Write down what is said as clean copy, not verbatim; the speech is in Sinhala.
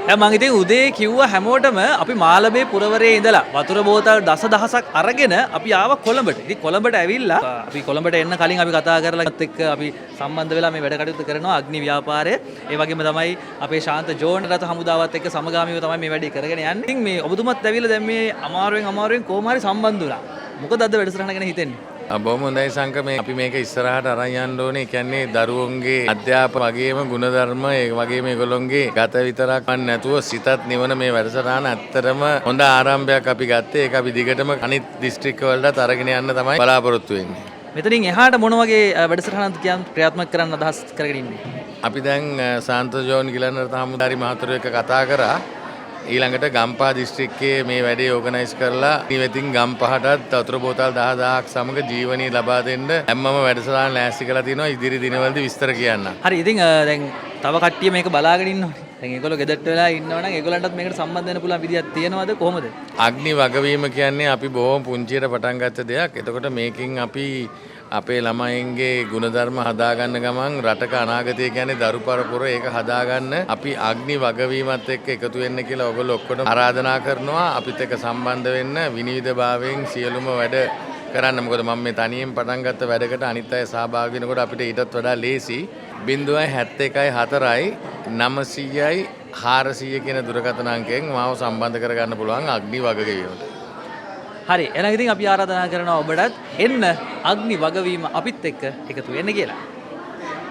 මම ඉතින් උදේ කිව්වා හැමෝටම අපි මාළඹේ පුරවරේ ඉඳලා වතුර බෝතල් දසදහසක් අරගෙන අපි ආවා කොළඹට. ඉතින් කොළඹට ඇවිල්ලා අපි කොළඹට එන්න කලින් අපි කතා කරලාත් එක්ක අපි සම්බන්ධ වෙලා මේ වැඩ කටයුතු කරනවා අග්නි ව්‍යාපාරය. ඒ වගේම තමයි අපේ ශාන්ත ජෝන් රට හමුදාවත් එක්ක සමගාමීව තමයි මේ වැඩේ කරගෙන යන්නේ. ඉතින් මේ ඔබතුමත් ඇවිල්ලා දැන් මේ අමාරුවෙන් කොහොම හරි සම්බන්ධ වුණා. මොකද අද වැඩසටහන ගැන හිතෙන්නේ? බොහොම හොඳයි සංක මේ අපි මේක ඉස්සරහට අරන් යන්න ඕනේ. ඒ කියන්නේ දරුවන්ගේ අධ්‍යාපන වගේම ගුණධර්ම ඒ වගේම ඒගොල්ලොන්ගේ ගත විතරක් නැතුව සිතත් නිවන මේ වැඩසටහන ඇත්තටම හොඳ ආරම්භයක් අපි ගත්තේ. ඒක අපි දිගටම අනිත් දිස්ත්‍රික්ක වලටත් අරගෙන යන්න තමයි බලාපොරොත්තු වෙන්නේ. මෙතනින් එහාට මොන වගේ වැඩසටහනක්ද ක්‍රියාත්මක කරන්න අදහස් කරගෙන ඉන්නේ? අපි දැන් සාන්ත ජෝන් ගිලන්රත හමුදාරි මහතුරු එක්ක කතා කරා. ඊළඟට ගම්පහ දිස්ත්‍රික්කයේ මේ වැඩේ ඕගනයිස් කරලා ඉවෙතින් ගම්පහටත් වතුර බෝතල් 10000ක් සමග ජීවනී ලබා දෙන්න හැමම වැඩසටහන ලෑස්ති කරලා තිනවා. ඉදිරි දිනවලදී විස්තර කියන්න. හරි ඉතින් දැන් තව කට්ටිය මේක බලාගෙන ඉන්නවනේ. දැන් ඒගොල්ලෝ ගෙදරට වෙලා ඉන්නවනම් ඒගොල්ලන්ටත් මේකට සම්බන්ධ වෙන්න පුළුවන් විදියක් තියෙනවද කොහොමද? අග්නි වගවීම කියන්නේ අපි බොහොම පුංචියට පටන් ගත්ත දෙයක්. එතකොට මේකෙන් අපි අපේ ළමයින්ගේ ගුණධර්ම හදාගන්න ගමන් රටක අනාගතය කියන්නේ දරු පරපුර ඒක හදාගන්න අපි අග්නි වගවීමත් එක්ක එකතු වෙන්න කියලා ඔයගොල්ලෝ ඔක්කොම ආරාධනා කරනවා. අපිත් එක්ක සම්බන්ධ වෙන්න විනිවිදභාවයෙන් සියලුම වැඩ කරන්න. මොකද මම මේ තනියෙන් පටන් ගත්ත වැඩකට අනිත් අය සහභාගී වෙනකොට අපිට ඊටත් වඩා ලේසි. 0.71 4යි 900යි 400 කියන දුරකථන අංකයෙන් මාව සම්බන්ධ කරගන්න පුළුවන් අග්නි වගවීමට. හරි එහෙනම් ඉතින් අපි ආරාධනා කරනවා ඔබටත් එන්න අග්නි වගවීම අපිත් එක්ක එකතු වෙන්න කියලා.